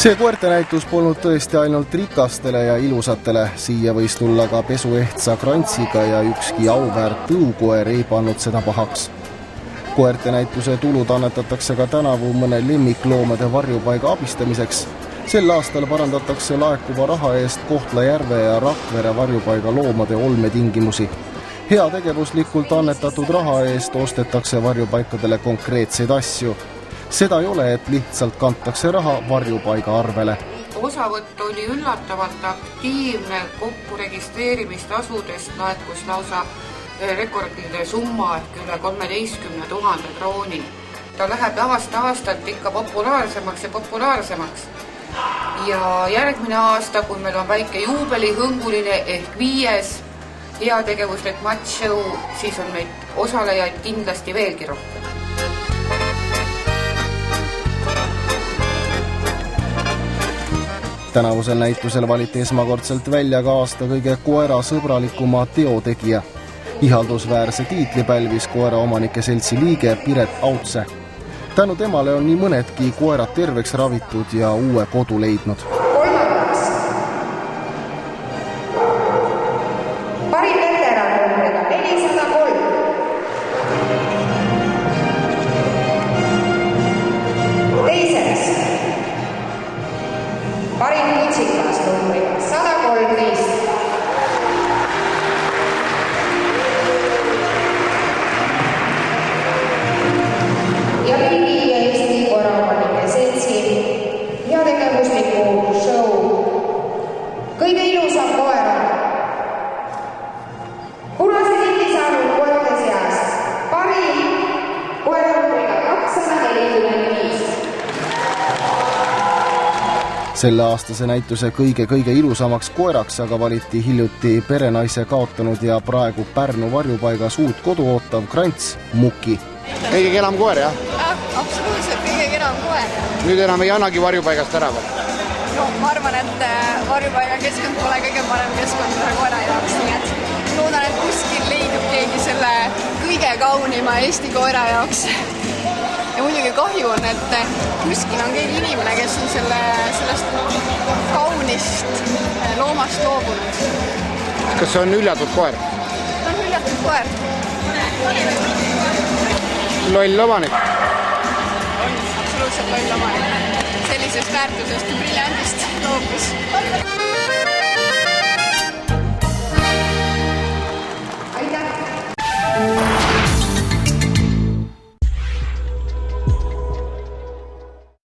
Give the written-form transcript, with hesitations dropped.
See koertenäitus polnud tõesti ainult rikastele ja ilusatele, siia võis tulla ka pesuehtsa Krantsiga ja ükski auväärt tõukoer ei pannud seda pahaks. Koertenäituse tulud annetatakse ka tänavu mõne lemmikloomade varjupaiga abistamiseks. Sel aastal parandatakse laekuva raha eest Kohtla-Järve ja Rakvere varjupaiga loomade olmetingimusi. Heategevuslikult annetatud raha eest ostetakse varjupaikadele konkreetseid asju. Seda ei ole, et lihtsalt kantakse raha varjupaiga arvele. Osavõtt oli üllatavalt aktiivne, kokku registreerimistasudest laekus lausa rekordiline summa ehk üle 13 000 krooni. Ta läheb aasta-aastalt ikka populaarsemaks ja populaarsemaks. Ja järgmine aasta, kui meil on väike juubelihõnguline ehk 5. heategevuslik matšõu, siis on neid osalejaid kindlasti veelgi rohkem. Tänavusel näitusel valiti esmakordselt välja ka aasta kõige koerasõbralikuma teotegija. Ihaldusväärse tiitli pälvis koeraomanike seltsi liige Piret Autse. Tänu temale on nii mõnedki koerad terveks ravitud ja uue kodu leidnud. Parim veteran numbriga 403. Teiseks. Parim kutsikas numbriga 113. Ja riigi ja Eesti koeraomanike seltsi heategevusliku show kõige ilusam koer. Punase lindi saanud koerte seast parim koerumbriga 245. Selle aastase näituse kõige ilusamaks koeraks aga valiti hiljuti perenaise kaotanud ja praegu Pärnu varjupaigas uut kodu ootav Krants Muki. Kõige kenam koer, jah? Absoluutselt kõige kenam koer. Nüüd enam ei annagi varjupaigast ära või? No, ma arvan, et varjupaiga keskkond pole kõige parem keskkond koera jaoks, nii et loodan, et kuskil leidub keegi selle kõige kaunima Eesti koera jaoks. Ja muidugi kahju on, et kuskil on keegi inimene, kes on sellest kaunist loomast loobunud. Kas see on hüljatud koer? See on hüljatud koer. Loll omanik? On absoluutselt loll omanik. Sellisest väärtusest ja briljantist loobus.